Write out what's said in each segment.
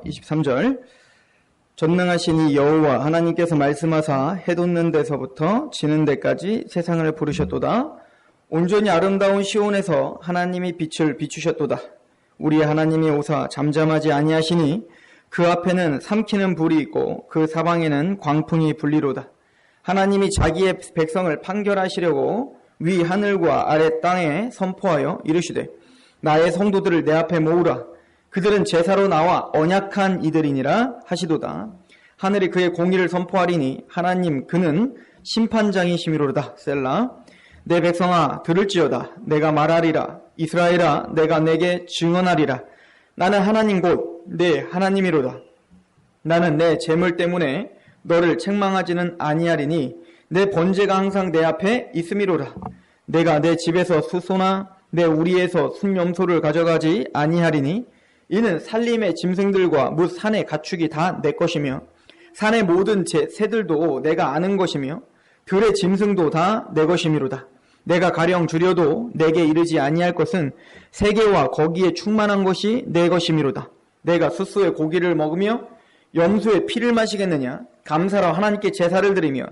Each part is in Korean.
읽어볼까요? 23절. 전능하신 이 여호와 하나님께서 말씀하사 해 돋는 데서부터 지는 데까지 세상을 부르셨도다. 온전히 아름다운 시온에서 하나님이 빛을 비추셨도다. 우리 하나님이 오사 잠잠하지 아니하시니 그 앞에는 삼키는 불이 있고 그 사방에는 광풍이 불리로다. 하나님이 자기의 백성을 판결하시려고 위 하늘과 아래 땅에 선포하여 이르시되 나의 성도들을 내 앞에 모으라. 그들은 제사로 나와 언약한 이들이니라 하시도다. 하늘이 그의 공의를 선포하리니 하나님 그는 심판장이시미로다. 셀라. 내 백성아 들을지어다. 내가 말하리라. 이스라엘아 내가 내게 증언하리라. 나는 하나님 곧 내 하나님이로다. 나는 내 재물 때문에 너를 책망하지는 아니하리니 내 번제가 항상 내 앞에 있음이로다. 내가 내 집에서 수소나 내 우리에서 순염소를 가져가지 아니하리니 이는 산림의 짐승들과 뭇 산의 가축이 다 내 것이며 산의 모든 새들도 내가 아는 것이며 들의 짐승도 다 내 것이미로다. 내가 가령 줄여도 내게 이르지 아니할 것은 세계와 거기에 충만한 것이 내 것이미로다. 내가 숫소의 고기를 먹으며 염소의 피를 마시겠느냐? 감사로 하나님께 제사를 드리며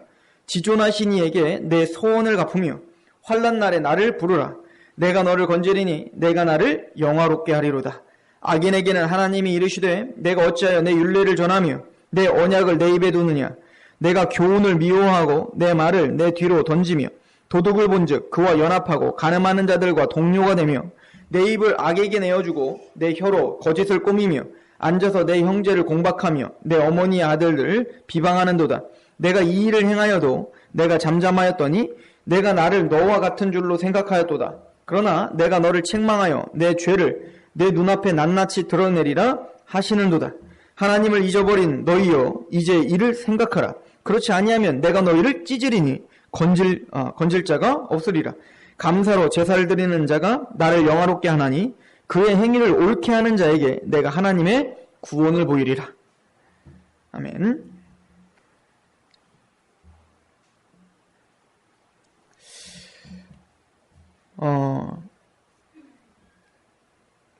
지존하신 이에게 내 소원을 갚으며 환난 날에 나를 부르라. 내가 너를 건지리니 내가 나를 영화롭게 하리로다. 악인에게는 하나님이 이르시되 내가 어찌하여 내 율례를 전하며 내 언약을 내 입에 두느냐? 내가 교훈을 미워하고 내 말을 내 뒤로 던지며 도둑을 본즉 그와 연합하고 간음하는 자들과 동료가 되며 내 입을 악에게 내어주고 내 혀로 거짓을 꾸미며 앉아서 내 형제를 공박하며 내 어머니의 아들들을 비방하는도다. 내가 이 일을 행하여도 내가 잠잠하였더니 내가 나를 너와 같은 줄로 생각하였도다. 그러나 내가 너를 책망하여 내 죄를 내 눈앞에 낱낱이 드러내리라 하시는도다. 하나님을 잊어버린 너희여 이제 이를 생각하라. 그렇지 아니하면 내가 너희를 찢으리니 건질 자가 없으리라. 감사로 제사를 드리는 자가 나를 영화롭게 하나니 그의 행위를 옳게 하는 자에게 내가 하나님의 구원을 보이리라. 아멘.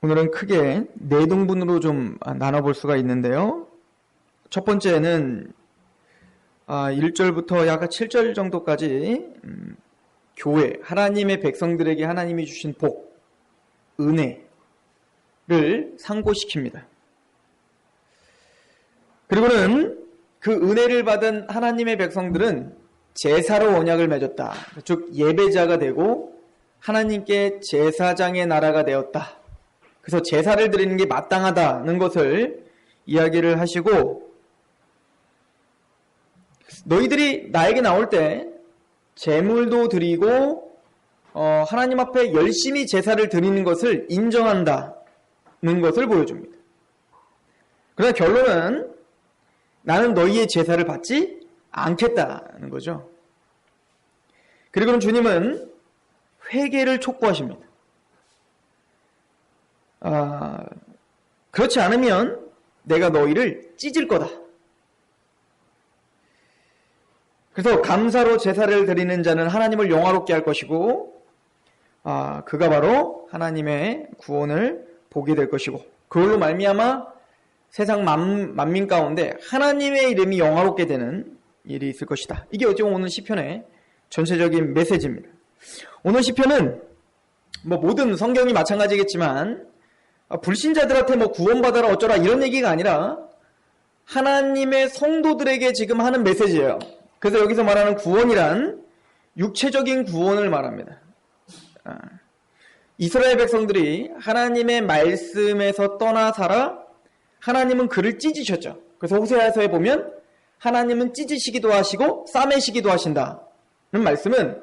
오늘은 크게 네 등분으로 좀 나눠볼 수가 있는데요. 첫 번째는 1절부터 약 7절 정도까지 교회, 하나님의 백성들에게 하나님이 주신 복, 은혜를 상고시킵니다. 그리고는 그 은혜를 받은 하나님의 백성들은 제사로 언약을 맺었다. 즉 예배자가 되고 하나님께 제사장의 나라가 되었다. 그래서 제사를 드리는 게 마땅하다는 것을 이야기를 하시고 너희들이 나에게 나올 때 제물도 드리고 하나님 앞에 열심히 제사를 드리는 것을 인정한다는 것을 보여줍니다. 그러나 결론은 나는 너희의 제사를 받지 않겠다는 거죠. 그리고는 주님은 회개를 촉구하십니다. 그렇지 않으면 내가 너희를 찢을 거다. 그래서 감사로 제사를 드리는 자는 하나님을 영화롭게 할 것이고 그가 바로 하나님의 구원을 보게 될 것이고 그걸로 말미암아 세상 만민 가운데 하나님의 이름이 영화롭게 되는 일이 있을 것이다. 이게 어찌보면 오늘 시편의 전체적인 메시지입니다. 오늘 시편은 모든 성경이 마찬가지겠지만 불신자들한테 구원받아라 어쩌라 이런 얘기가 아니라 하나님의 성도들에게 지금 하는 메시지예요. 그래서 여기서 말하는 구원이란 육체적인 구원을 말합니다. 이스라엘 백성들이 하나님의 말씀에서 떠나 살아 하나님은 그를 찢으셨죠. 그래서 호세아서에 보면 하나님은 찢으시기도 하시고 싸매시기도 하신다는 말씀은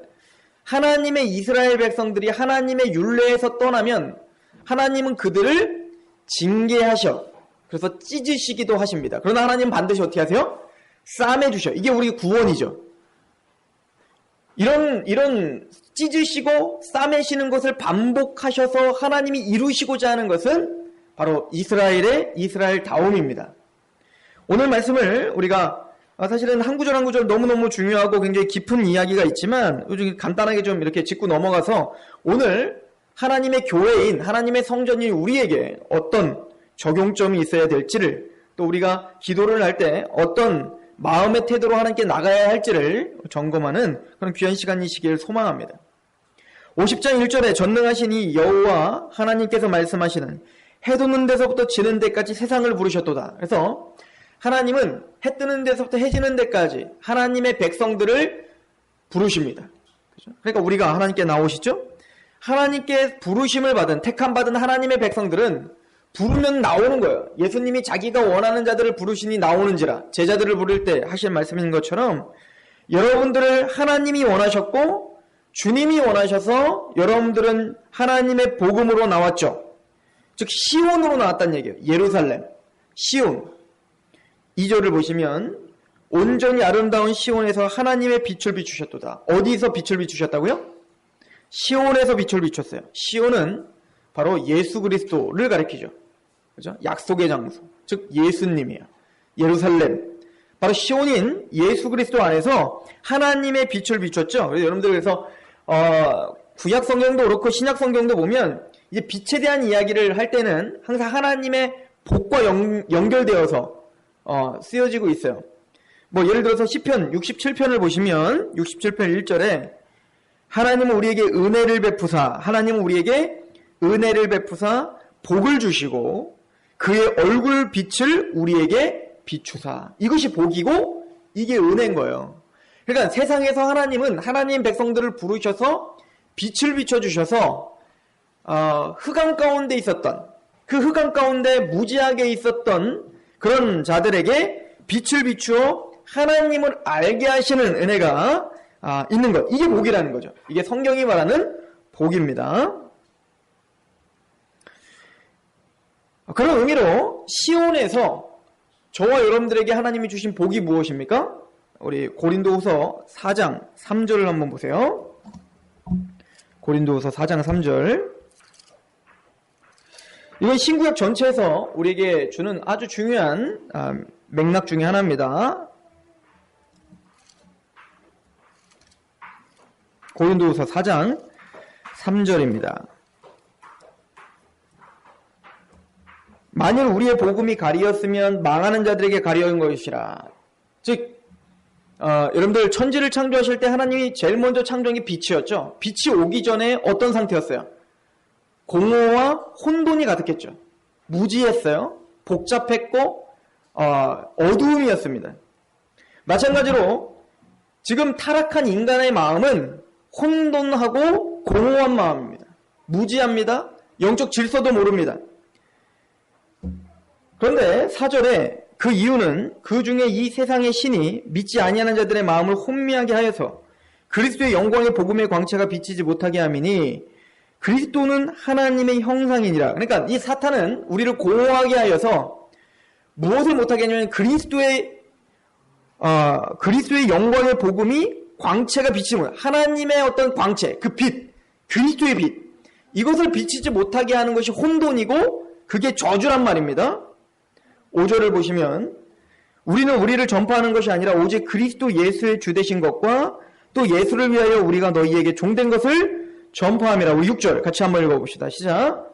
하나님의 이스라엘 백성들이 하나님의 율례에서 떠나면 하나님은 그들을 징계하셔. 그래서 찢으시기도 하십니다. 그러나 하나님은 반드시 어떻게 하세요? 싸매주셔. 이게 우리 구원이죠. 이런 찢으시고 싸매시는 것을 반복하셔서 하나님이 이루시고자 하는 것은 바로 이스라엘다움입니다. 오늘 말씀을 우리가 사실은 한 구절 한 구절 너무너무 중요하고 굉장히 깊은 이야기가 있지만 간단하게 좀 이렇게 짚고 넘어가서 오늘 하나님의 교회인 하나님의 성전인 우리에게 어떤 적용점이 있어야 될지를 또 우리가 기도를 할 때 어떤 마음의 태도로 하나님께 나가야 할지를 점검하는 그런 귀한 시간이시길 소망합니다. 50장 1절에 전능하신 이 여호와 하나님께서 말씀하시는 해 돋는 데서부터 지는 데까지 세상을 부르셨도다. 그래서 하나님은 해 뜨는 데서부터 해 지는 데까지 하나님의 백성들을 부르십니다. 그러니까 우리가 하나님께 나오시죠? 하나님께 부르심을 받은, 택함받은 하나님의 백성들은 부르면 나오는 거예요. 예수님이 자기가 원하는 자들을 부르시니 나오는지라, 제자들을 부를 때 하신 말씀인 것처럼 여러분들을 하나님이 원하셨고 주님이 원하셔서 여러분들은 하나님의 복음으로 나왔죠. 즉 시온으로 나왔다는 얘기예요. 예루살렘, 시온. 2절을 보시면 온전히 아름다운 시온에서 하나님의 빛을 비추셨도다. 어디서 빛을 비추셨다고요? 시온에서 빛을 비췄어요. 시온은 바로 예수 그리스도를 가리키죠. 그죠? 약속의 장소. 즉 예수님이에요. 예루살렘. 바로 시온인 예수 그리스도 안에서 하나님의 빛을 비췄죠. 그래서 여러분들 그래서 구약 성경도 그렇고 신약 성경도 보면 이제 빛에 대한 이야기를 할 때는 항상 하나님의 복과 연결되어서 쓰여지고 있어요. 뭐 예를 들어서 시편 67편을 보시면 67편 1절에 하나님은 우리에게 은혜를 베푸사, 하나님은 우리에게 은혜를 베푸사 복을 주시고 그의 얼굴 빛을 우리에게 비추사. 이것이 복이고 이게 은혜인 거예요. 그러니까 세상에서 하나님은 하나님 백성들을 부르셔서 빛을 비춰주셔서 흑암 가운데 있었던, 그 흑암 가운데 무지하게 있었던 그런 자들에게 빛을 비추어 하나님을 알게 하시는 은혜가 있는 것. 이게 복이라는 거죠. 이게 성경이 말하는 복입니다. 그런 의미로 시온에서 저와 여러분들에게 하나님이 주신 복이 무엇입니까? 우리 고린도후서 4장 3절을 한번 보세요. 고린도후서 4장 3절. 이건 신구약 전체에서 우리에게 주는 아주 중요한 맥락 중에 하나입니다. 고린도후서 4장 3절입니다. 만일 우리의 복음이 가리었으면 망하는 자들에게 가려운 것이라. 즉 여러분들 천지를 창조하실 때 하나님이 제일 먼저 창조한 게 빛이었죠. 빛이 오기 전에 어떤 상태였어요? 공허와 혼돈이 가득했죠. 무지했어요. 복잡했고 어두움이었습니다. 마찬가지로 지금 타락한 인간의 마음은 혼돈하고 공허한 마음입니다. 무지합니다. 영적 질서도 모릅니다. 그런데 4절에 그 이유는 그 중에 이 세상의 신이 믿지 아니하는 자들의 마음을 혼미하게 하여서 그리스도의 영광의 복음의 광채가 비치지 못하게 함이니 그리스도는 하나님의 형상이니라. 그러니까 이 사탄은 우리를 공허하게 하여서 무엇을 못하게 하냐면 그리스도의 영광의 복음이 광채가 비치지 못하게, 하나님의 어떤 광채, 그 빛, 그리스도의 빛, 이것을 비치지 못하게 하는 것이 혼돈이고 그게 저주란 말입니다. 5절을 보시면 우리는 우리를 전파하는 것이 아니라 오직 그리스도 예수의 주되신 것과 또 예수를 위하여 우리가 너희에게 종된 것을 전파함이라. 우리 6절 같이 한번 읽어봅시다. 시작.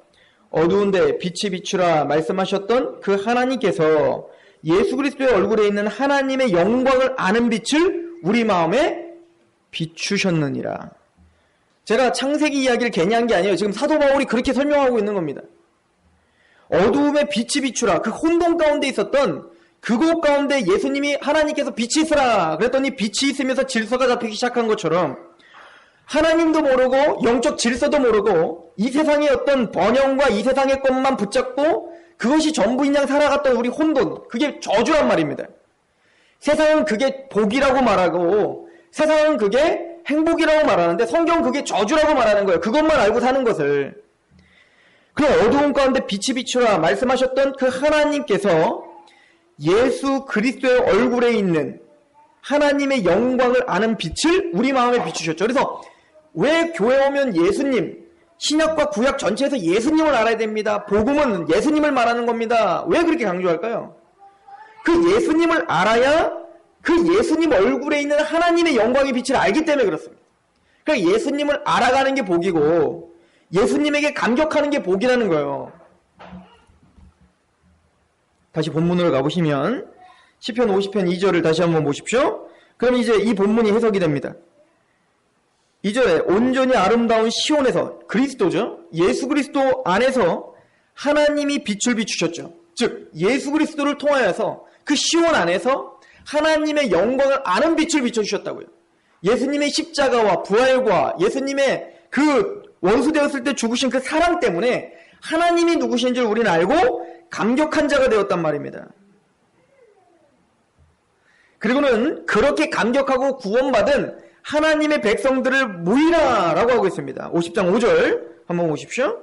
어두운데 빛이 비추라 말씀하셨던 그 하나님께서 예수 그리스도의 얼굴에 있는 하나님의 영광을 아는 빛을 우리 마음에 비추셨느니라. 제가 창세기 이야기를 괜히 한 게 아니에요. 지금 사도 바울이 그렇게 설명하고 있는 겁니다. 어두움에 빛이 비추라. 그 혼돈 가운데 있었던 그곳 가운데 예수님이 하나님께서 빛이 있으라 그랬더니 빛이 있으면서 질서가 잡히기 시작한 것처럼 하나님도 모르고 영적 질서도 모르고 이 세상의 어떤 번영과 이 세상의 것만 붙잡고 그것이 전부인 양 살아갔던 우리 혼돈, 그게 저주란 말입니다. 세상은 그게 복이라고 말하고 세상은 그게 행복이라고 말하는데 성경은 그게 저주라고 말하는 거예요. 그것만 알고 사는 것을. 그 어두운 가운데 빛이 비추라 말씀하셨던 그 하나님께서 예수 그리스도의 얼굴에 있는 하나님의 영광을 아는 빛을 우리 마음에 비추셨죠. 그래서 왜 교회 오면 예수님, 신약과 구약 전체에서 예수님을 알아야 됩니다. 복음은 예수님을 말하는 겁니다. 왜 그렇게 강조할까요? 그 예수님을 알아야 그 예수님 얼굴에 있는 하나님의 영광의 빛을 알기 때문에 그렇습니다. 그러니까 예수님을 알아가는 게 복이고 예수님에게 감격하는 게 복이라는 거예요. 다시 본문으로 가보시면 시편 50편 2절을 다시 한번 보십시오. 그럼 이제 이 본문이 해석이 됩니다. 2절에 온전히 아름다운 시온에서, 그리스도죠. 예수 그리스도 안에서 하나님이 빛을 비추셨죠. 즉 예수 그리스도를 통하여서 그 시온 안에서 하나님의 영광을 아는 빛을 비춰주셨다고요. 예수님의 십자가와 부활과 예수님의 그 원수되었을 때 죽으신 그 사랑 때문에 하나님이 누구신 줄 우리는 알고 감격한 자가 되었단 말입니다. 그리고는 그렇게 감격하고 구원받은 하나님의 백성들을 모이라 라고 하고 있습니다. 50장 5절 한번 보십시오.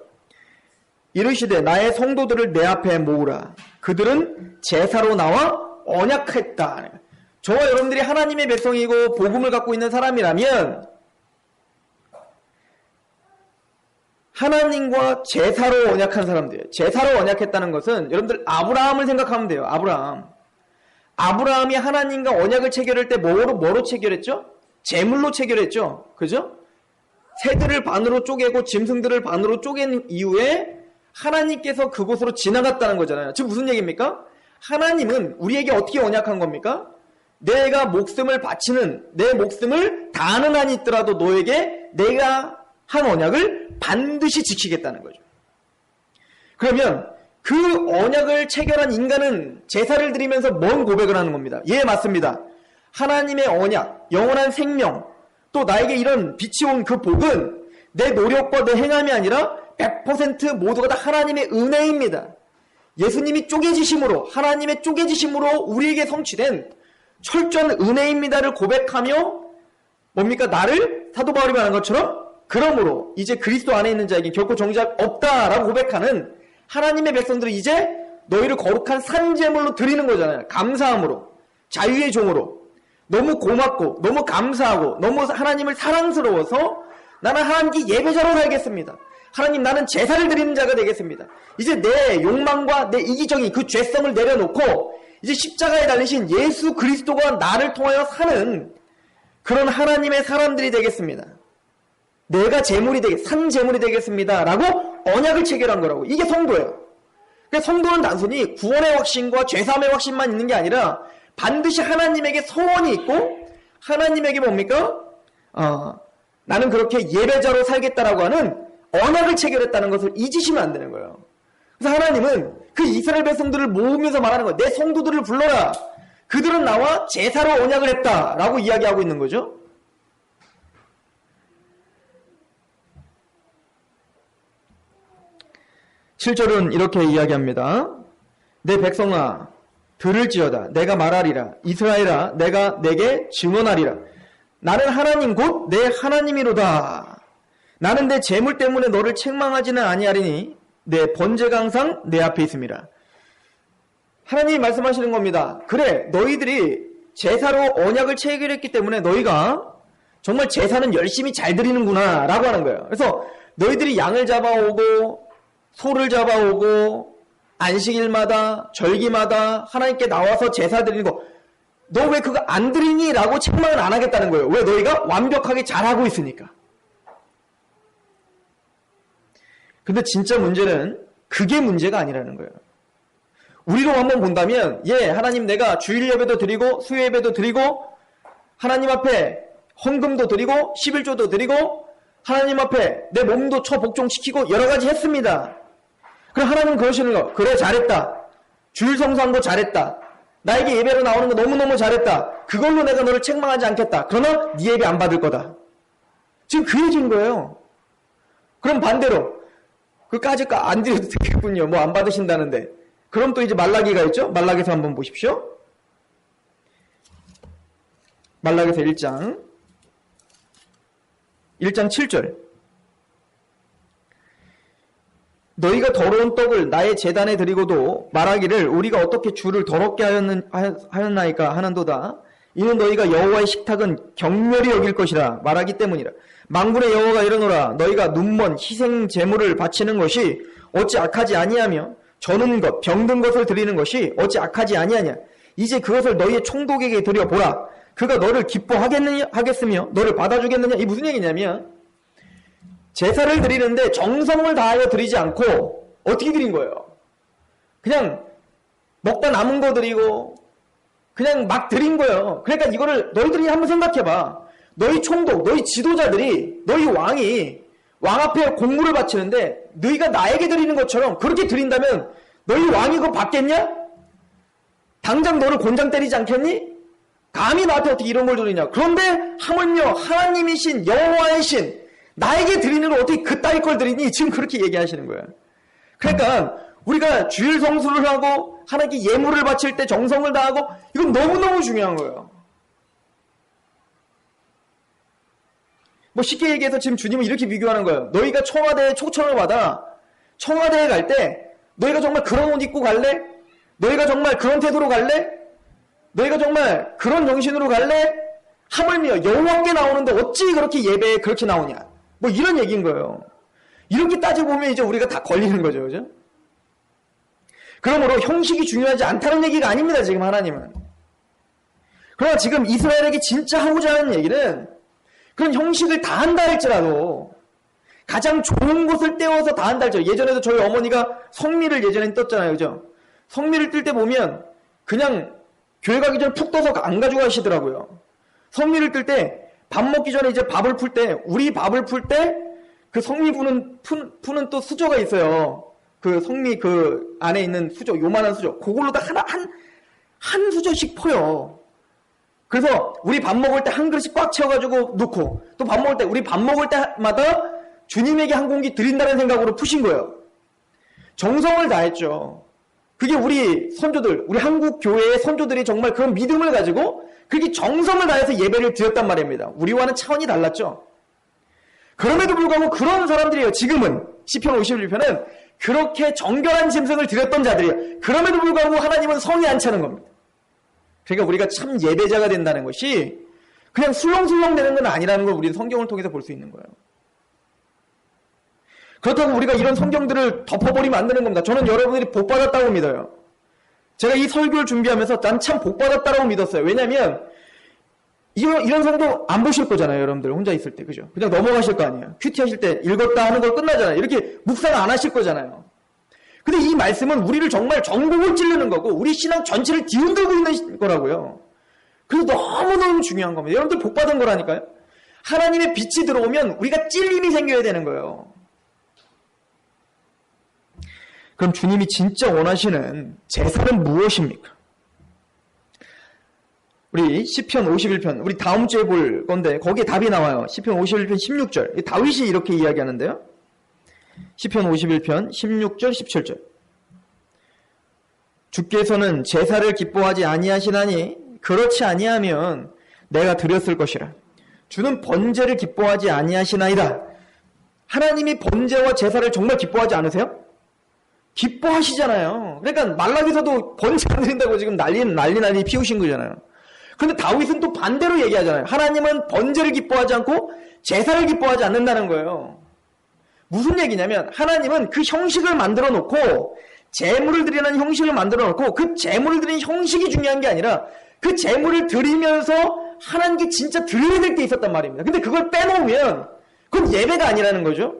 이르시되 나의 성도들을 내 앞에 모으라. 그들은 제사로 나와 언약했다. 저와 여러분들이 하나님의 백성이고 복음을 갖고 있는 사람이라면 하나님과 제사로 언약한 사람들. 제사로 언약했다는 것은 여러분들 아브라함을 생각하면 돼요. 아브라함이 하나님과 언약을 체결할 때 뭐로 체결했죠? 제물로 체결했죠. 그죠? 새들을 반으로 쪼개고 짐승들을 반으로 쪼갠 이후에 하나님께서 그곳으로 지나갔다는 거잖아요. 지금 무슨 얘기입니까? 하나님은 우리에게 어떻게 언약한 겁니까? 내가 목숨을 바치는, 내 목숨을 다하는 한이 있더라도 너에게 내가 한 언약을 반드시 지키겠다는 거죠. 그러면 그 언약을 체결한 인간은 제사를 드리면서 뭔 고백을 하는 겁니다. 예, 맞습니다. 하나님의 언약, 영원한 생명, 또 나에게 이런 빛이 온 그 복은 내 노력과 내 행함이 아니라 100% 모두가 다 하나님의 은혜입니다. 예수님이 쪼개지심으로, 하나님의 쪼개지심으로 우리에게 성취된 철저한 은혜입니다를 고백하며 뭡니까? 나를 사도 바울이 말한 것처럼 그러므로 이제 그리스도 안에 있는 자에게 결코 정죄가 없다라고 고백하는 하나님의 백성들이 이제 너희를 거룩한 산제물로 드리는 거잖아요. 감사함으로, 자유의 종으로. 너무 고맙고 너무 감사하고 너무 하나님을 사랑스러워서 나는 하나님께 예배자로 살겠습니다. 하나님, 나는 제사를 드리는 자가 되겠습니다. 이제 내 욕망과 내 이기적인 그 죄성을 내려놓고 이제 십자가에 달리신 예수 그리스도가 나를 통하여 사는 그런 하나님의 사람들이 되겠습니다. 내가 산 제물이 되겠습니다 라고 언약을 체결한 거라고. 이게 성도예요. 그러니까 성도는 단순히 구원의 확신과 죄사함의 확신만 있는 게 아니라 반드시 하나님에게 소원이 있고 하나님에게 뭡니까? 나는 그렇게 예배자로 살겠다라고 하는 언약을 체결했다는 것을 잊으시면 안 되는 거예요. 그래서 하나님은 그 이스라엘 백성들을 모으면서 말하는 거예요. 내 성도들을 불러라. 그들은 나와 제사로 언약을 했다라고 이야기하고 있는 거죠. (7절은) 이렇게 이야기합니다. 내 백성아 들을지어다. 내가 말하리라. 이스라엘아 내가 내게 증언하리라. 나는 하나님 곧 내 하나님이로다. 나는 내 재물 때문에 너를 책망하지는 아니하리니 내 번제가 항상 내 앞에 있습니다. 하나님이 말씀하시는 겁니다. 그래, 너희들이 제사로 언약을 체결했기 때문에 너희가 정말 제사는 열심히 잘 드리는구나 라고 하는 거예요. 그래서 너희들이 양을 잡아오고 소를 잡아오고 안식일마다 절기마다 하나님께 나와서 제사 드리는 거 너 왜 그거 안 드리니? 라고 책망을 안 하겠다는 거예요. 왜? 너희가 완벽하게 잘하고 있으니까. 근데 진짜 문제는 그게 문제가 아니라는 거예요. 우리로 한번 본다면 하나님 내가 주일 예배도 드리고 수요 예배도 드리고 하나님 앞에 헌금도 드리고 11조도 드리고 하나님 앞에 내 몸도 처복종시키고 여러 가지 했습니다. 그럼 하나님은 그러시는 거. 그래, 잘했다. 주일 성수한 거 잘했다. 나에게 예배로 나오는 거 너무너무 잘했다. 그걸로 내가 너를 책망하지 않겠다. 그러나 네 예배 안 받을 거다. 지금 그 얘기인 거예요. 그럼 반대로 그까지 안 드려도 되겠군요. 뭐 안 받으신다는데. 그럼 또 이제 말라기가 있죠. 말라기서 한번 보십시오. 말라기서 1장 7절. 너희가 더러운 떡을 나의 제단에 드리고도 말하기를 우리가 어떻게 주를 더럽게 하였나이까 하는도다. 이는 너희가 여호와의 식탁은 경멸히 여길 것이라 말하기 때문이라. 만군의 여호와가 이르노라. 너희가 눈먼 희생 제물을 바치는 것이 어찌 악하지 아니하며 저는 것 병든 것을 드리는 것이 어찌 악하지 아니하냐. 이제 그것을 너희의 총독에게 드려보라. 그가 너를 기뻐하겠으며 너를 받아주겠느냐. 이 무슨 얘기냐면 제사를 드리는데 정성을 다하여 드리지 않고 어떻게 드린 거예요? 그냥 먹다 남은 거 드리고 그냥 막 드린 거예요. 그러니까 이거를 너희들이 한번 생각해봐. 너희 총독, 너희 지도자들이, 너희 왕이 왕 앞에 공물을 바치는데 너희가 나에게 드리는 것처럼 그렇게 드린다면 너희 왕이 그거 받겠냐? 당장 너를 곤장 때리지 않겠니? 감히 나한테 어떻게 이런 걸 드리냐? 그런데 하물며 하나님이신 여호와의 신 나에게 드리는 걸 어떻게 그따위 걸 드리니? 지금 그렇게 얘기하시는 거예요. 그러니까 우리가 주일 성수를 하고 하나님께 예물을 바칠 때 정성을 다하고 이건 너무너무 중요한 거예요. 뭐 쉽게 얘기해서 지금 주님은 이렇게 비교하는 거예요. 너희가 청와대에 초청을 받아 청와대에 갈 때 너희가 정말 그런 옷 입고 갈래? 너희가 정말 그런 태도로 갈래? 너희가 정말 그런 정신으로 갈래? 하물며 여호와께 나오는데 어찌 그렇게 예배에 그렇게 나오냐? 뭐 이런 얘기인 거예요. 이렇게 따지고 보면 이제 우리가 다 걸리는 거죠. 그죠? 그러므로 형식이 중요하지 않다는 얘기가 아닙니다. 지금 하나님은. 그러나 지금 이스라엘에게 진짜 하고자 하는 얘기는 그런 형식을 다 한다 할지라도 가장 좋은 곳을 떼어서 다 한다 할지라도 예전에도 저희 어머니가 성미를 예전에 떴잖아요. 그죠? 성미를 뜰 때 보면 그냥 교회 가기 전에 푹 떠서 안 가져가시더라고요. 성미를 뜰 때 밥 먹기 전에 이제 밥을 풀 때 우리 밥을 풀 때 그 성미 푸는 또 수저가 있어요. 그 성미 그 안에 있는 수저, 요만한 수저. 그걸로 다 한 수저씩 퍼요. 그래서 우리 밥 먹을 때 한 그릇씩 꽉 채워가지고 놓고 또 밥 먹을 때 우리 밥 먹을 때마다 주님에게 한 공기 드린다는 생각으로 푸신 거예요. 정성을 다했죠. 그게 우리 선조들, 우리 한국 교회의 선조들이 정말 그런 믿음을 가지고 그렇게 정성을 다해서 예배를 드렸단 말입니다. 우리와는 차원이 달랐죠. 그럼에도 불구하고 그런 사람들이에요. 지금은 시편 51편은 그렇게 정결한 짐승을 드렸던 자들이에요. 그럼에도 불구하고 하나님은 성이 안 차는 겁니다. 그러니까 우리가 참 예배자가 된다는 것이 그냥 술렁술렁 되는 건 아니라는 걸 우리는 성경을 통해서 볼 수 있는 거예요. 그렇다고 우리가 이런 성경들을 덮어버리면 안 되는 겁니다. 저는 여러분들이 복받았다고 믿어요. 제가 이 설교를 준비하면서 난 참 복받았다고 믿었어요. 왜냐하면 이런 성경 안 보실 거잖아요. 여러분들 혼자 있을 때. 그죠? 그냥 넘어가실 거 아니에요. 큐티 하실 때 읽었다 하는 걸 끝나잖아요. 이렇게 묵상 안 하실 거잖아요. 근데 이 말씀은 우리를 정말 전곡을 찌르는 거고 우리 신앙 전체를 뒤흔들고 있는 거라고요. 그래서 너무너무 중요한 겁니다. 여러분들 복받은 거라니까요. 하나님의 빛이 들어오면 우리가 찔림이 생겨야 되는 거예요. 그럼 주님이 진짜 원하시는 제사는 무엇입니까? 우리 시편 51편, 우리 다음 주에 볼 건데 거기에 답이 나와요. 시편 51편 16절. 다윗이 이렇게 이야기하는데요. 시편 51편 16절 17절. 주께서는 제사를 기뻐하지 아니하시나니 그렇지 아니하면 내가 드렸을 것이라. 주는 번제를 기뻐하지 아니하시나이다. 하나님이 번제와 제사를 정말 기뻐하지 않으세요? 기뻐하시잖아요. 그러니까 말라기서도 번제 안 드린다고 지금 난리 피우신 거잖아요. 그런데 다윗은 또 반대로 얘기하잖아요. 하나님은 번제를 기뻐하지 않고 제사를 기뻐하지 않는다는 거예요. 무슨 얘기냐면 하나님은 그 형식을 만들어 놓고 제물을 드리는 형식을 만들어 놓고 그 제물을 드리는 형식이 중요한 게 아니라 그 제물을 드리면서 하나님께 진짜 드려야 될 게 있었단 말입니다. 근데 그걸 빼놓으면 그건 예배가 아니라는 거죠.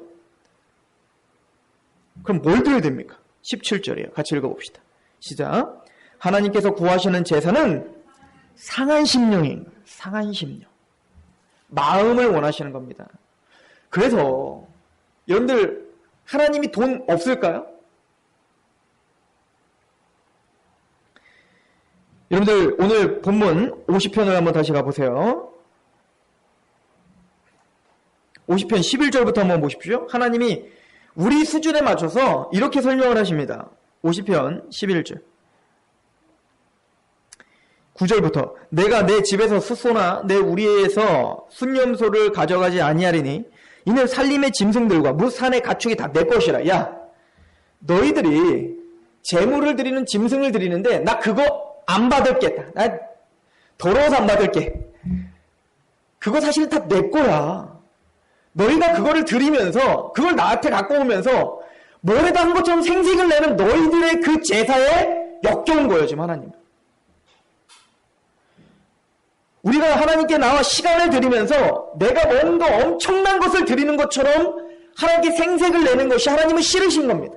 그럼 뭘 드려야 됩니까? 17절이에요. 같이 읽어봅시다. 시작. 하나님께서 구하시는 제사는 상한 심령인 거예요. 상한 심령. 마음을 원하시는 겁니다. 그래서 여러분들 하나님이 돈 없을까요? 여러분들 오늘 본문 50편을 한번 다시 가보세요. 50편 11절부터 한번 보십시오. 하나님이 우리 수준에 맞춰서 이렇게 설명을 하십니다. 50편 11절 9절부터 내가 내 집에서 숫소나 내 우리에서 순념소를 가져가지 아니하리니 이는 살림의 짐승들과 무산의 가축이 다 내 것이라. 야, 너희들이 제물을 드리는 짐승을 드리는데 나 그거 안 받을게. 나 더러워서 안 받을게. 그거 사실은 다 내 거야. 너희가 그거를 드리면서 그걸 나한테 갖고 오면서 뭐래도 한 것처럼 생색을 내는 너희들의 그 제사에 역겨운 거예요. 지금 하나님. 우리가 하나님께 나와 시간을 드리면서 내가 뭔가 엄청난 것을 드리는 것처럼 하나님께 생색을 내는 것이 하나님은 싫으신 겁니다.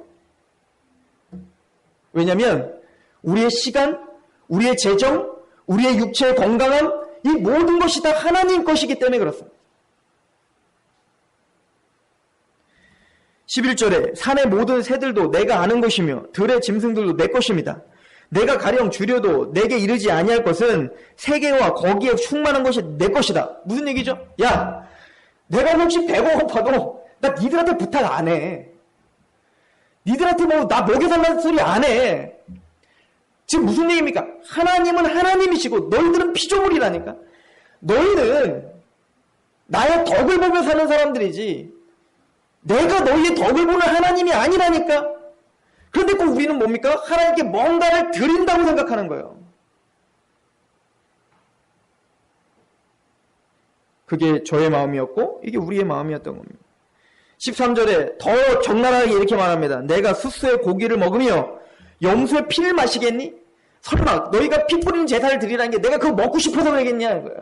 왜냐하면 우리의 시간, 우리의 재정, 우리의 육체의 건강함, 이 모든 것이 다 하나님 것이기 때문에 그렇습니다. 11절에 산의 모든 새들도 내가 아는 것이며 들의 짐승들도 내 것입니다. 내가 가령 줄여도 내게 이르지 아니할 것은 세계와 거기에 충만한 것이 내 것이다. 무슨 얘기죠? 야, 내가 혹시 배가 고파도 나 니들한테 부탁 안 해. 니들한테 뭐 나 먹여 달라는 소리 안 해. 지금 무슨 얘기입니까? 하나님은 하나님이시고 너희들은 피조물이라니까. 너희는 나의 덕을 보며 사는 사람들이지 내가 너희의 덕을 보는 하나님이 아니라니까. 그런데 꼭 우리는 뭡니까? 하나님께 뭔가를 드린다고 생각하는 거예요. 그게 저의 마음이었고 이게 우리의 마음이었던 겁니다. 13절에 더 적나라하게 이렇게 말합니다. 내가 숫소의 고기를 먹으며 염소의 피를 마시겠니? 설마 너희가 피 뿌리는 제사를 드리라는 게 내가 그거 먹고 싶어서 그러겠냐 이거야.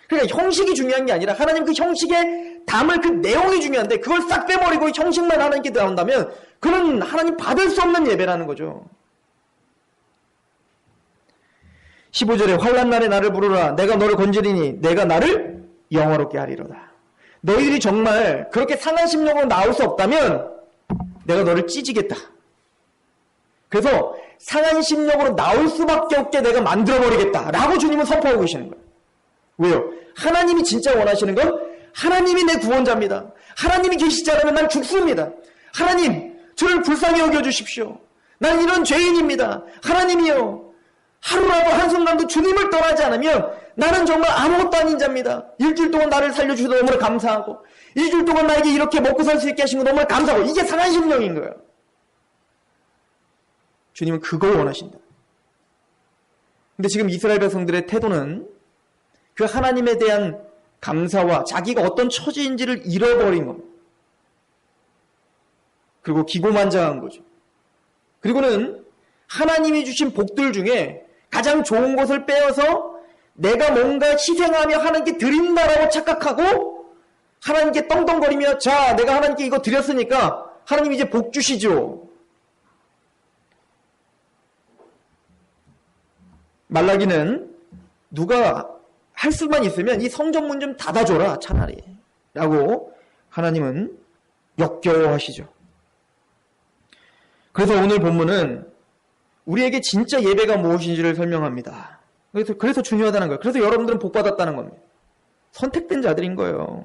그러니까 형식이 중요한 게 아니라 하나님 그 형식에 담을 그 내용이 중요한데 그걸 싹 빼버리고 형식만 하나님께 나온다면 그는 하나님 받을 수 없는 예배라는 거죠. 15절에 환난 날에 나를 부르라. 내가 너를 건지리니 내가 나를 영화롭게 하리로다. 너희들이 정말 그렇게 상한 심령으로 나올 수 없다면 내가 너를 찢으겠다. 그래서 상한 심령으로 나올 수밖에 없게 내가 만들어버리겠다 라고 주님은 선포하고 계시는 거예요. 왜요? 하나님이 진짜 원하시는 건 하나님이 내 구원자입니다. 하나님이 계시지 않으면 난 죽습니다. 하나님, 저를 불쌍히 여겨주십시오. 난 이런 죄인입니다. 하나님이요. 하루라도 한순간도 주님을 떠나지 않으면 나는 정말 아무것도 아닌 자입니다. 일주일 동안 나를 살려주셔서 너무나 감사하고 일주일 동안 나에게 이렇게 먹고 살 수 있게 하신 거 너무나 감사하고 이게 상한 심령인 거예요. 주님은 그걸 원하신다. 근데 지금 이스라엘 백성들의 태도는 그 하나님에 대한 감사와 자기가 어떤 처지인지를 잃어버린 겁니다. 그리고 기고만장한 거죠. 그리고는 하나님이 주신 복들 중에 가장 좋은 것을 빼어서 내가 뭔가 희생하며 하나님께 드린다라고 착각하고 하나님께 떵떵거리며 자, 내가 하나님께 이거 드렸으니까 하나님 이제 복 주시죠. 말라기는 누가 할 수만 있으면 이 성전문 좀 닫아줘라 차라리 라고 하나님은 역겨워하시죠. 그래서 오늘 본문은 우리에게 진짜 예배가 무엇인지를 설명합니다. 그래서 중요하다는 거예요. 그래서 여러분들은 복받았다는 겁니다. 선택된 자들인 거예요.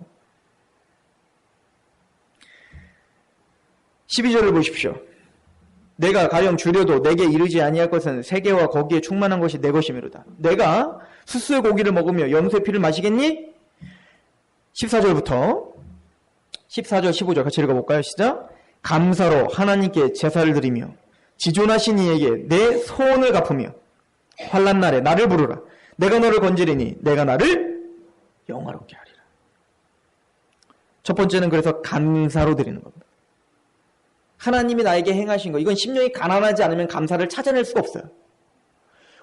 12절을 보십시오. 내가 가령 줄여도 내게 이르지 아니할 것은 세계와 거기에 충만한 것이 내 것이미로다. 내가 숫소의 고기를 먹으며 염소의 피를 마시겠니? 14절부터 14절 15절 같이 읽어볼까요? 시작. 감사로 하나님께 제사를 드리며 지존하신 이에게 내 소원을 갚으며 환난 날에 나를 부르라. 내가 너를 건지리니 내가 나를 영화롭게 하리라. 첫 번째는 그래서 감사로 드리는 겁니다. 하나님이 나에게 행하신 거, 이건 심령이 가난하지 않으면 감사를 찾아낼 수가 없어요.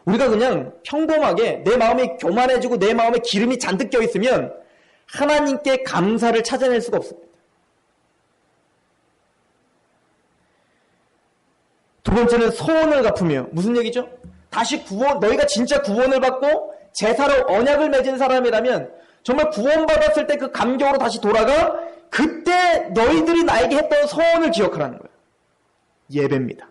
우리가 그냥 평범하게 내 마음이 교만해지고 내 마음에 기름이 잔뜩 껴있으면 하나님께 감사를 찾아낼 수가 없습니다. 두 번째는 소원을 갚으며, 무슨 얘기죠? 다시 너희가 진짜 구원을 받고 제사로 언약을 맺은 사람이라면 정말 구원받았을 때 그 감격으로 다시 돌아가 그때 너희들이 나에게 했던 소원을 기억하라는 거예요. 예배입니다.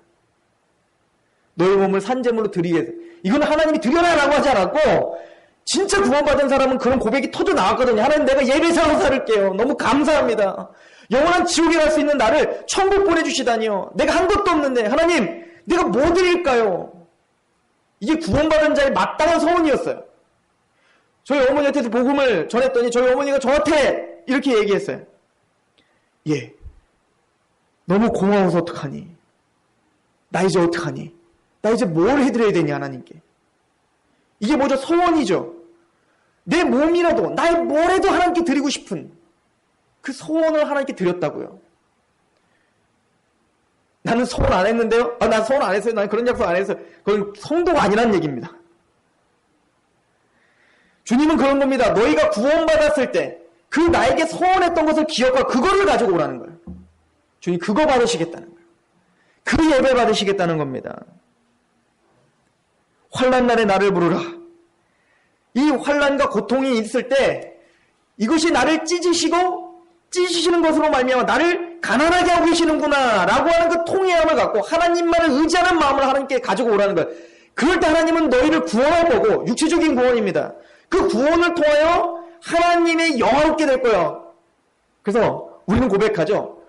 너희 몸을 산제물로 드리게. 이건 하나님이 드려라라고 하지 않았고 진짜 구원받은 사람은 그런 고백이 터져 나왔거든요. 하나님 내가 예배사로 살을게요. 너무 감사합니다. 영원한 지옥에 갈 수 있는 나를 천국 보내주시다니요. 내가 한 것도 없는데 하나님 내가 뭐 드릴까요? 이게 구원받은 자의 마땅한 소원이었어요. 저희 어머니한테도 복음을 전했더니 저희 어머니가 저한테 이렇게 얘기했어요. 예, 너무 고마워서 어떡하니? 나 이제 어떡하니? 나 이제 뭘 해드려야 되니 하나님께? 이게 뭐죠? 소원이죠. 내 몸이라도 나의 뭐라도 하나님께 드리고 싶은 그 소원을 하나님께 드렸다고요. 나는 소원 안 했는데요? 난 소원 안 했어요. 난 그런 약속 안 했어요. 그건 성도가 아니란 얘기입니다. 주님은 그런 겁니다. 너희가 구원받았을 때 그 나에게 소원했던 것을 기억하고 그거를 가지고 오라는 거예요. 주님 그거 받으시겠다는 거예요. 그 예배 받으시겠다는 겁니다. 환난 날에 나를 부르라. 이 환난과 고통이 있을 때 이것이 나를 찢으시는 것으로 말미암아 나를 가난하게 하고 계시는구나 라고 하는 그 통회함을 갖고 하나님만을 의지하는 마음을 하나님께 가지고 오라는 거예요. 그럴 때 하나님은 너희를 구원할 거고, 육체적인 구원입니다. 그 구원을 통하여 하나님의 영화롭게 될 거예요. 그래서 우리는 고백하죠.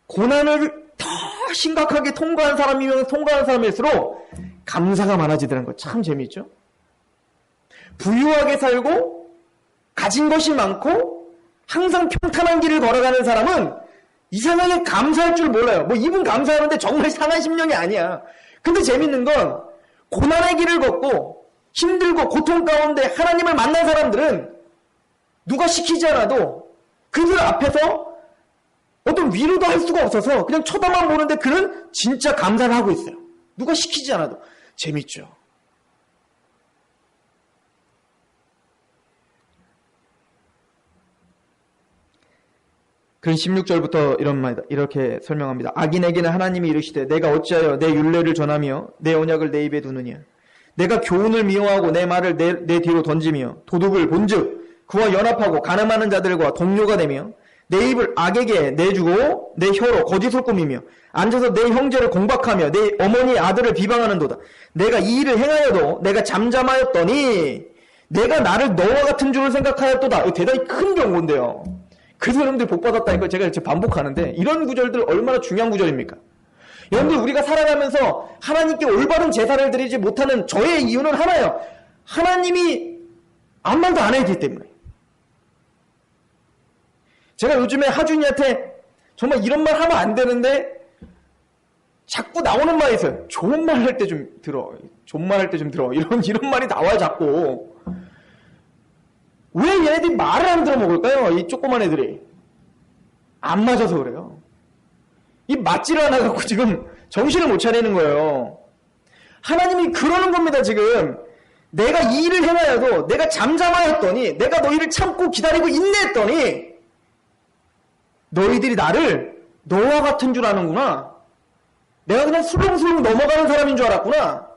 고난을 더 심각하게 통과한 사람이면 통과한 사람일수록 감사가 많아지더라는 거 참 재미있죠. 부유하게 살고 가진 것이 많고 항상 평탄한 길을 걸어가는 사람은 이상하게 감사할 줄 몰라요. 뭐 이분 감사하는데 정말 상한 심령이 아니야. 근데 재밌는 건 고난의 길을 걷고 힘들고 고통 가운데 하나님을 만난 사람들은 누가 시키지 않아도 그들 앞에서 어떤 위로도 할 수가 없어서 그냥 쳐다만 보는데 그는 진짜 감사를 하고 있어요. 누가 시키지 않아도. 재밌죠. 그 16절부터 이런 말이다. 이렇게 설명합니다. 악인에게는 하나님이 이르시되 내가 어찌하여 내 율례를 전하며 내 언약을 내 입에 두느냐. 내가 교훈을 미워하고 내 말을 내 뒤로 던지며 도둑을 본즉 그와 연합하고 간음하는 자들과 동료가 되며 내 입을 악에게 내주고 내 혀로 거짓을 꾸미며 앉아서 내 형제를 공박하며 내 어머니 아들을 비방하는도다. 내가 이 일을 행하여도 내가 잠잠하였더니 내가 나를 너와 같은 줄을 생각하였도다. 이거 대단히 큰 경고인데요. 그래서 여러분들이 복받았다니까 제가 이렇게 반복하는데 이런 구절들 얼마나 중요한 구절입니까? 여러분들 우리가 살아가면서 하나님께 올바른 제사를 드리지 못하는 저의 이유는 하나예요. 하나님이 아무 말도 안 해야 되기 때문에. 제가 요즘에 하준이한테 정말 이런 말 하면 안 되는데 자꾸 나오는 말이 있어요. 좋은 말 할 때 좀 들어. 존말 할 때 좀 들어. 이런 말이 나와요 자꾸. 왜 얘네들이 말을 안 들어먹을까요? 이 조그만 애들이. 안 맞아서 그래요. 이 맞지를 않아갖고 지금 정신을 못 차리는 거예요. 하나님이 그러는 겁니다 지금. 내가 이 일을 행하여도 내가 잠잠하였더니 내가 너희를 참고 기다리고 인내했더니 너희들이 나를 너와 같은 줄 아는구나. 내가 그냥 술렁술렁 넘어가는 사람인 줄 알았구나.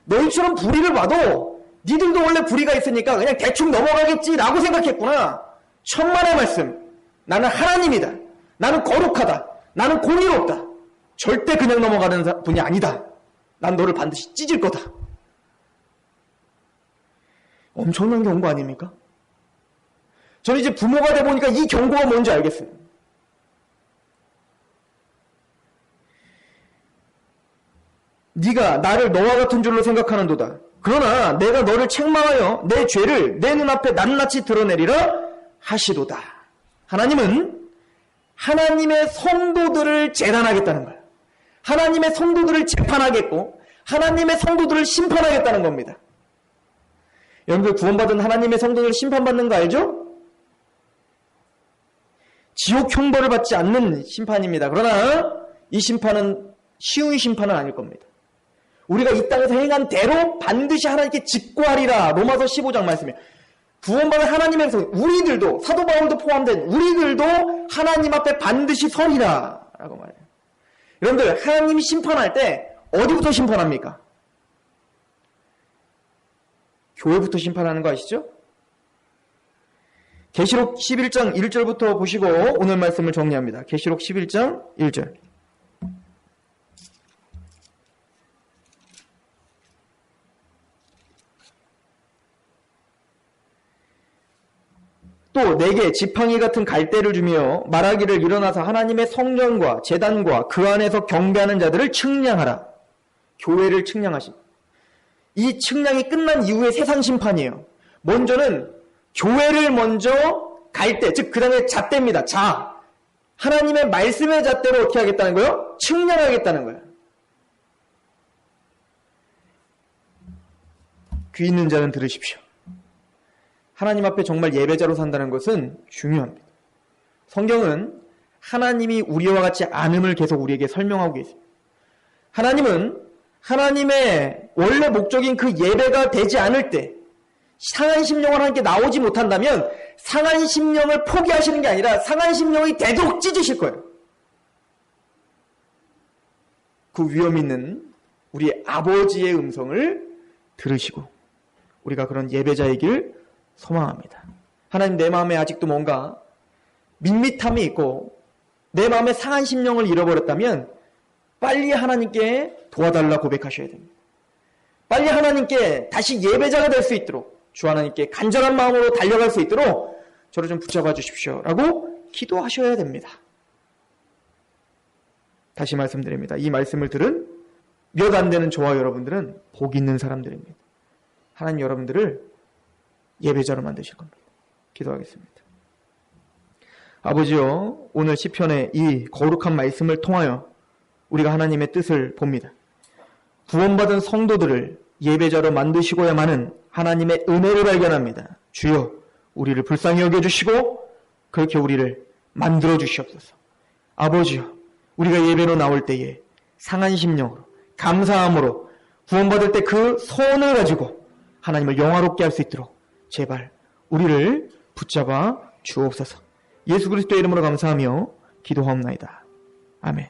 너희처럼 불의를 봐도 니들도 원래 불의가 있으니까 그냥 대충 넘어가겠지라고 생각했구나. 천만의 말씀. 나는 하나님이다. 나는 거룩하다. 나는 공의롭다. 절대 그냥 넘어가는 분이 아니다. 난 너를 반드시 찢을 거다. 엄청난 경고 아닙니까? 저는 이제 부모가 돼 보니까 이 경고가 뭔지 알겠어요. 네가 나를 너와 같은 줄로 생각하는도다. 그러나 내가 너를 책망하여 내 죄를 내 눈앞에 낱낱이 드러내리라 하시도다. 하나님은 하나님의 성도들을 재단하겠다는 거예요. 하나님의 성도들을 재판하겠고 하나님의 성도들을 심판하겠다는 겁니다. 여러분들 구원받은 하나님의 성도들 심판받는 거 알죠? 지옥 형벌을 받지 않는 심판입니다. 그러나 이 심판은 쉬운 심판은 아닐 겁니다. 우리가 이 땅에서 행한 대로 반드시 하나님께 직구하리라. 로마서 15장 말씀이에요. 구원받은 하나님의 성, 우리들도 사도 바울도 포함된 우리들도 하나님 앞에 반드시 서리라 라고 말해요. 여러분들 하나님이 심판할 때 어디부터 심판합니까? 교회부터 심판하는 거 아시죠? 계시록 11장 1절부터 보시고 오늘 말씀을 정리합니다. 계시록 11장 1절. 또 내게 지팡이 같은 갈대를 주며 말하기를 일어나서 하나님의 성전과 제단과 그 안에서 경배하는 자들을 측량하라. 교회를 측량하시. 이 측량이 끝난 이후에 세상 심판이에요. 먼저는 교회를 먼저 갈대, 즉 그 다음에 잣대입니다. 자, 하나님의 말씀의 잣대로 어떻게 하겠다는 거예요? 측량하겠다는 거예요. 귀 있는 자는 들으십시오. 하나님 앞에 정말 예배자로 산다는 것은 중요합니다. 성경은 하나님이 우리와 같지 않음을 계속 우리에게 설명하고 계십니다. 하나님은 하나님의 원래 목적인 그 예배가 되지 않을 때 상한 심령을 하나님께 나오지 못한다면 상한 심령을 포기하시는 게 아니라 상한 심령이 되도록 찢으실 거예요. 그 위험 있는 우리 아버지의 음성을 들으시고 우리가 그런 예배자이길 소망합니다. 하나님, 내 마음에 아직도 뭔가 밋밋함이 있고 내 마음에 상한 심령을 잃어버렸다면 빨리 하나님께 도와달라 고백하셔야 됩니다. 빨리 하나님께 다시 예배자가 될 수 있도록, 주 하나님께 간절한 마음으로 달려갈 수 있도록 저를 좀 붙잡아 주십시오 라고 기도하셔야 됩니다. 다시 말씀드립니다. 이 말씀을 들은 몇 안 되는 저와 여러분들은 복 있는 사람들입니다. 하나님 여러분들을 예배자로 만드실 겁니다. 기도하겠습니다. 아버지요, 오늘 시편의 이 거룩한 말씀을 통하여 우리가 하나님의 뜻을 봅니다. 구원받은 성도들을 예배자로 만드시고야만은 하나님의 은혜를 발견합니다. 주여, 우리를 불쌍히 여겨주시고 그렇게 우리를 만들어 주시옵소서. 아버지요, 우리가 예배로 나올 때에 상한 심령으로, 감사함으로 구원받을 때 그 소원을 가지고 하나님을 영화롭게 할 수 있도록 제발 우리를 붙잡아 주옵소서. 예수 그리스도의 이름으로 감사하며 기도하옵나이다. 아멘.